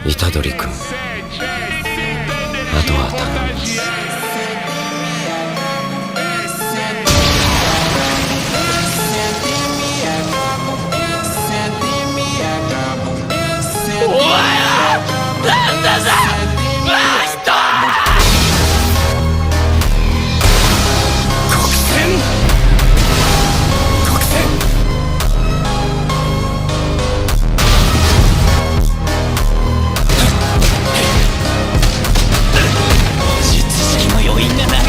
Itadori君、あとは頼みます。お前はなんだぜ、マスター！国戦！国戦！術式の余韻が長い。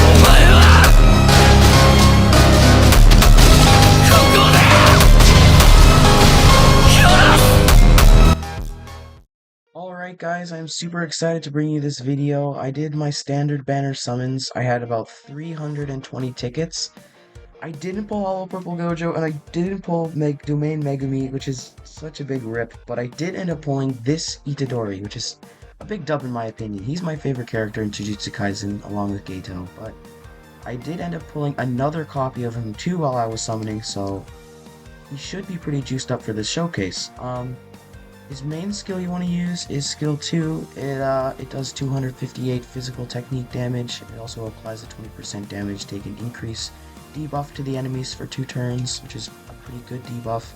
お前はAlright guys, I'm super excited to bring you this video. I did my standard banner summons. I had about 320 tickets. I didn't pull Hollow Purple Gojo, and I didn't pull Domain Megumi, which is such a big rip, but I did end up pulling this Itadori, which is a big dub in my opinion. He's my favorite character in Jujutsu Kaisen, along with Geto, but I did end up pulling another copy of him too while I was summoning, so he should be pretty juiced up for this showcase. His main skill you want to use is skill 2. It does 258 physical technique damage. It also applies a 20% damage taken increase debuff to the enemies for 2 turns, which is a pretty good debuff.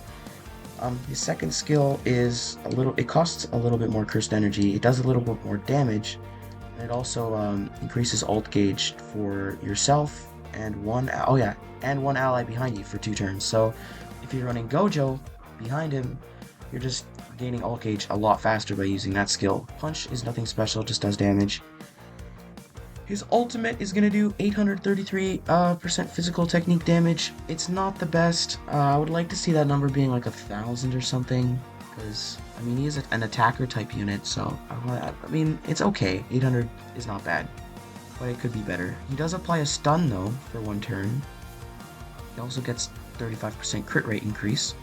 His second skill is it costs a little bit more cursed energy. It does a little bit more damage, and it also increases ult gauge for yourself and one ally behind you for 2 turns. So if you're running Gojo behind him, you're just gaining ult gauge a lot faster by using that skill. Punch is nothing special, just does damage. His ultimate is going to do 833% physical technique damage. It's not the best. I would like to see that number being like 1,000 or something, because I mean he is an attacker type unit, so I mean it's okay. 800 is not bad, but it could be better. He does apply a stun though for 1 turn. He also gets 35% crit rate increase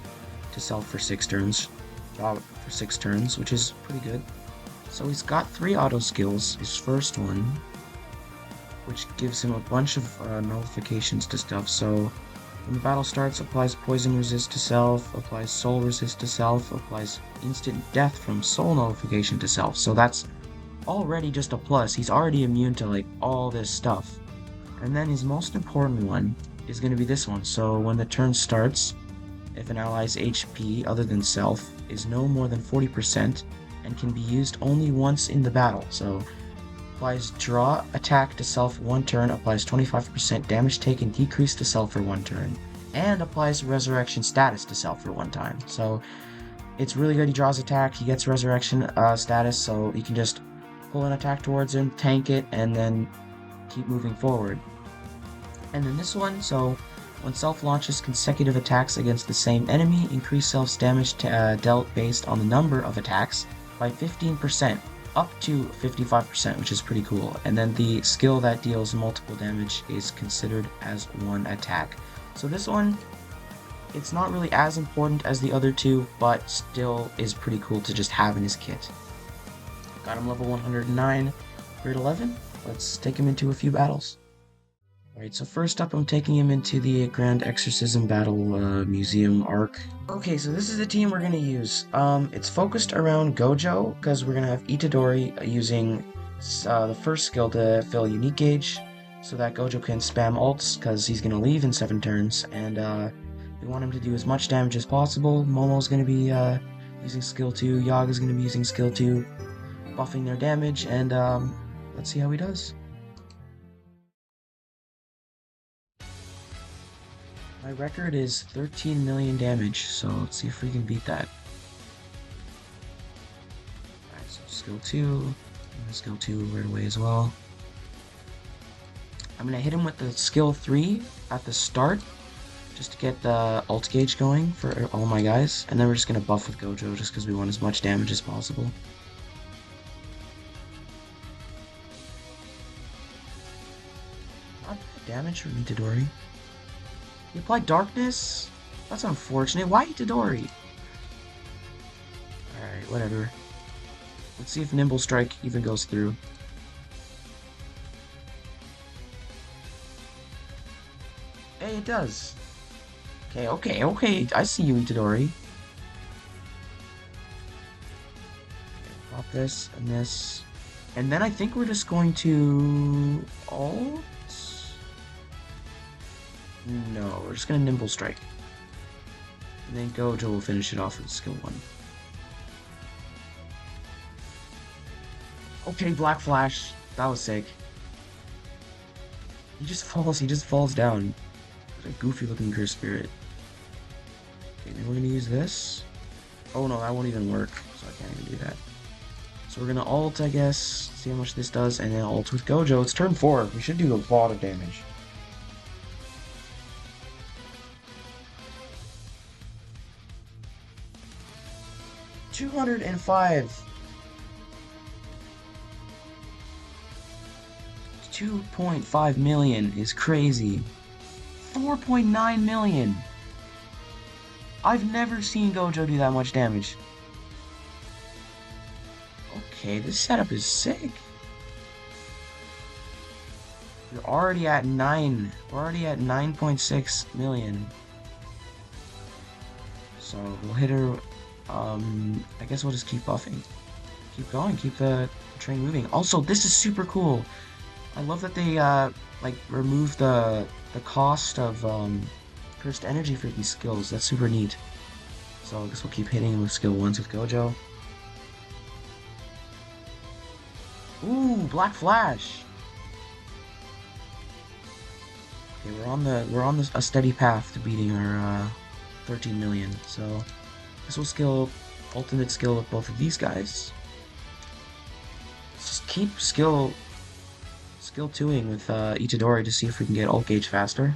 to self for 6 turns. For 6 turns, which is pretty good. So he's got 3 auto skills. His first one, which gives him a bunch of nullifications to stuff. So when the battle starts, applies poison resist to self, applies soul resist to self, applies instant death from soul nullification to self. So that's already just a plus. He's already immune to like all this stuff. And then his most important one is going to be this one. So when the turn starts, if an ally's HP other than self is no more than 40% and can be used only once in the battle. So applies draw attack to self 1 turn, applies 25% damage taken decrease to self for 1 turn, and applies resurrection status to self for 1 time. So it's really good. He draws attack, he gets resurrection status, so you can just pull an attack towards him, tank it, and then keep moving forward. And then this one, so when self launches consecutive attacks against the same enemy, increase self's damage dealt based on the number of attacks by 15%, up to 55%, which is pretty cool. And then the skill that deals multiple damage is considered as 1 attack. So this one, it's not really as important as the other 2, but still is pretty cool to just have in his kit. Got him level 109, grade 11. Let's take him into a few battles. Alright, so first up I'm taking him into the Grand Exorcism Battle Museum arc. Okay, so this is the team we're going to use. It's focused around Gojo, because we're going to have Itadori using the first skill to fill unique gauge, so that Gojo can spam ults, because he's going to leave in 7 turns, and we want him to do as much damage as possible. Momo's going to be using skill 2, Yaga's going to be using skill 2, buffing their damage, and let's see how he does. My record is 13 million damage, so let's see if we can beat that. Alright, so skill 2, and skill 2 right away as well. I'm gonna hit him with the skill 3 at the start, just to get the ult gauge going for all my guys, and then we're just gonna buff with Gojo just because we want as much damage as possible. Not bad damage from Itadori. He applied darkness? That's unfortunate. Why Itadori? Alright, whatever. Let's see if Nimble Strike even goes through. Hey, it does. Okay. I see you, Itadori. Pop this and this. And then I think we're just going to alt. No, we're just gonna Nimble Strike. And then Gojo will finish it off with skill 1. Okay, Black Flash. That was sick. He just falls down. It's a goofy looking Curse Spirit. Okay, then we're gonna use this. Oh no, that won't even work, so I can't even do that. So we're gonna ult, I guess, see how much this does, and then ult with Gojo. It's turn 4. We should do a lot of damage. $205. 2.5 million is crazy. 4.9 million. I've never seen Gojo do that much damage. Okay, this setup is sick. We're already at 9. We're already at 9.6 million. So we'll hit her. I guess we'll just keep buffing. Keep going. Keep the train moving. Also, this is super cool. I love that they like remove the cost of cursed energy for these skills. That's super neat. So I guess we'll keep hitting with skill 1s with Gojo. Ooh, Black Flash. Okay, we're on a steady path to beating our 13 million. So this will skill ultimate skill with both of these guys. Let's just keep skill 2ing with Itadori to see if we can get ult gauge faster.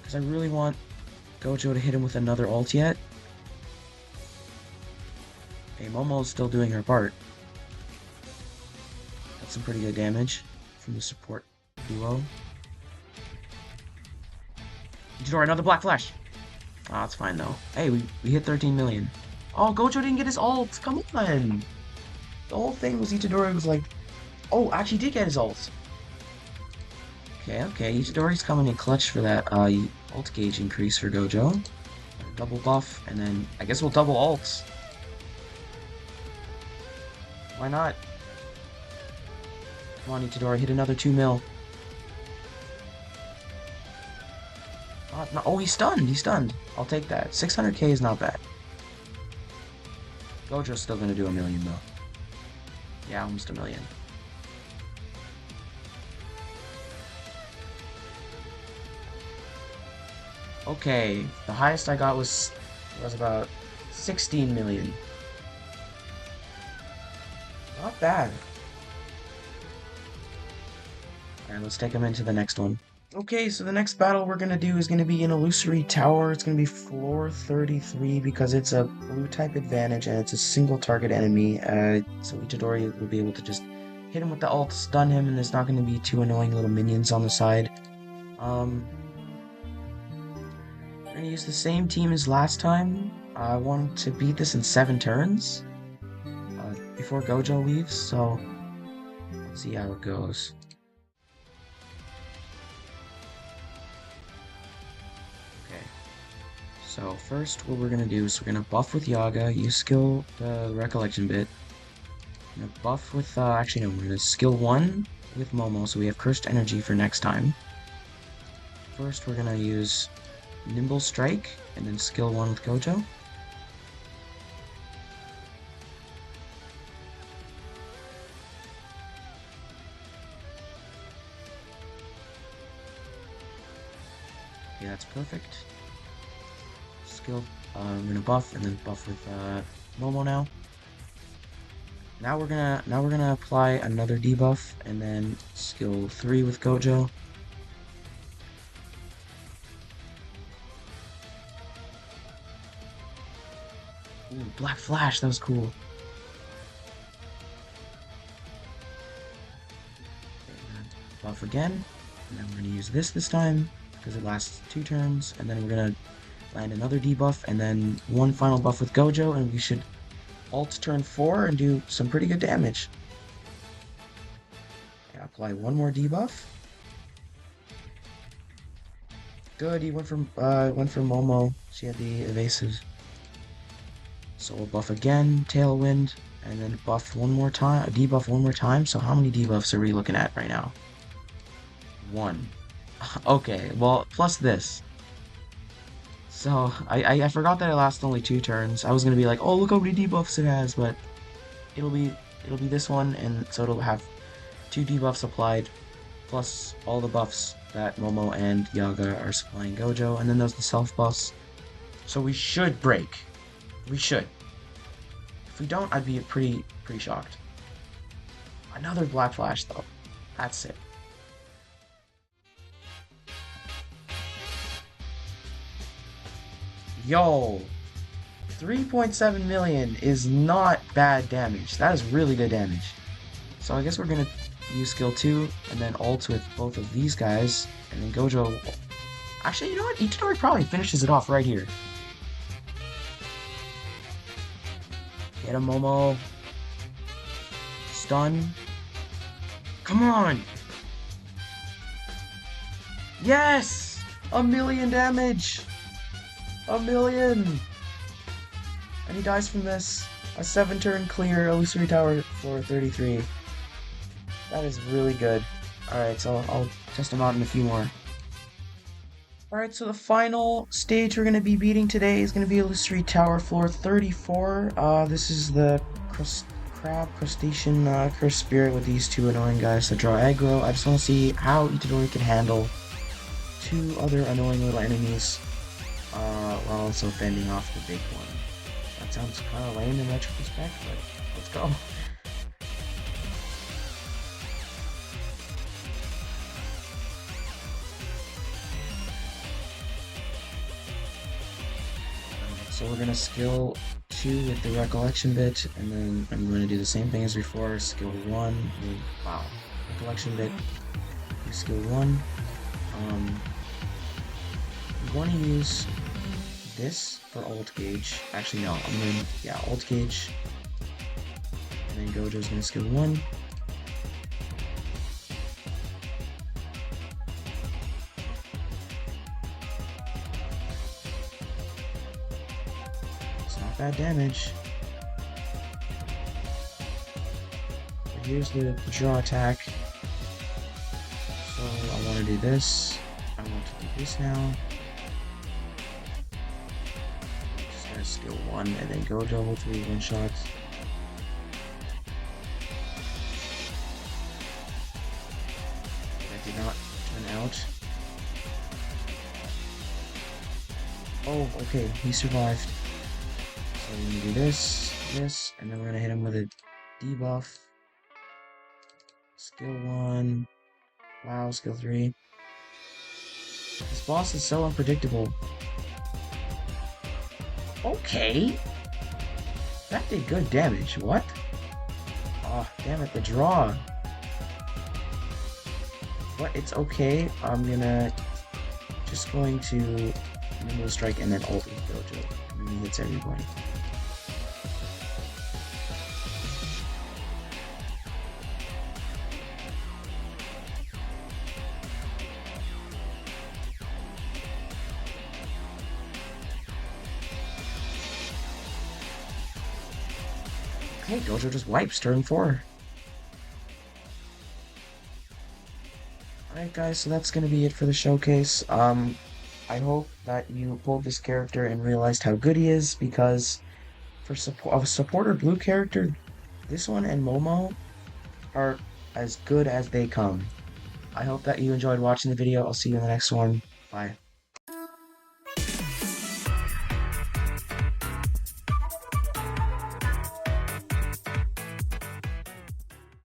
Because I really want Gojo to hit him with another ult yet. Okay, Momo's still doing her part. That's some pretty good damage from the support duo. Itadori, another Black Flash! Ah, that's fine though. Hey, we hit 13 million. Oh, Gojo didn't get his ult! Come on! The whole thing was Itadori was like... Oh, actually did get his ult! Okay, Itadori's coming in clutch for that ult gauge increase for Gojo. Double buff, and then I guess we'll double ults. Why not? Come on, Itadori, hit another 2 mil. No, oh, he's stunned. I'll take that. 600k is not bad. Gojo's still gonna do a million though. Yeah, almost a million. Okay, the highest I got was about 16 million. Not bad. Alright, let's take him into the next one. Okay, so the next battle we're gonna do is gonna be an illusory tower. It's gonna be floor 33 because it's a blue type advantage and it's a single target enemy. So Itadori will be able to just hit him with the ult, stun him, and there's not gonna be 2 annoying little minions on the side. We're gonna use the same team as last time. I want to beat this in 7 turns before Gojo leaves, so let's see how it goes. So first, what we're gonna do is we're gonna buff with Yaga, use skill the recollection bit. We're gonna buff with actually no, we're gonna skill 1 with Momo, so we have cursed energy for next time. First, we're gonna use Nimble Strike, and then skill 1 with Gojo. Okay, that's perfect. Skill, I'm gonna buff and then buff with Momo now. Now we're gonna apply another debuff and then skill 3 with Gojo. Ooh, Black Flash, that was cool. Okay, buff again, and then we're gonna use this time because it lasts 2 turns, and then we're gonna land another debuff, and then 1 final buff with Gojo, and we should ult turn 4 and do some pretty good damage. Okay, apply 1 more debuff. Good, he went for Momo. She had the evasive. So we'll buff again, Tailwind, and then buff one more time, debuff one more time. So how many debuffs are we looking at right now? One. Okay, well, plus this. So I forgot that it lasts only 2 turns. I was gonna be like, oh look how many debuffs it has, but it'll be it'll be this one, and so it'll have 2 debuffs applied, plus all the buffs that Momo and Yaga are supplying Gojo, and then there's the self buffs. So we should break. We should. If we don't, I'd be pretty shocked. Another Black Flash though. That's it. Yo, 3.7 million is not bad damage. That is really good damage. So I guess we're gonna use skill 2 and then ult with both of these guys, and then Gojo. Actually, you know what? Itadori probably finishes it off right here. Get him, Momo. Stun. Come on! Yes! A million damage! A million! And he dies from this. A 7-turn clear, illusory tower for 33. That is really good. Alright, so I'll test him out in a few more. Alright, so the final stage we're going to be beating today is going to be illusory tower floor 34. This is the crab crustacean cursed spirit with these 2 annoying guys that draw aggro. I just want to see how Itadori can handle 2 other annoying little enemies while also fending off the big one. That sounds kind of lame in retrospect, but let's go. So we're gonna skill 2 with the recollection bit, and then I'm gonna do the same thing as before. Skill 1 with recollection bit. Skill 1. I'm going to use this for ult gauge. Actually, no. Ult gauge. And then Gojo's gonna skill 1. It's not bad damage. But here's the draw attack. So I want to do this. I want to do this now. Just gonna skill 1 and then Gojo with 3 one-shots. That did not turn out. Oh, okay, he survived. So we're gonna do this, and then we're gonna hit him with a debuff. Skill 1. Wow, skill 3. This boss is so unpredictable. Okay. That did good damage. What? Oh, damn it, the draw. But it's okay. I'm just going to Nimble Strike and then ult with Gojo. And then he hits everybody. Okay, Gojo just wipes turn 4. Alright guys, so that's gonna be it for the showcase. I hope that you pulled this character and realized how good he is, because for a supporter blue character, this one and Momo are as good as they come. I hope that you enjoyed watching the video. I'll see you in the next one. Bye.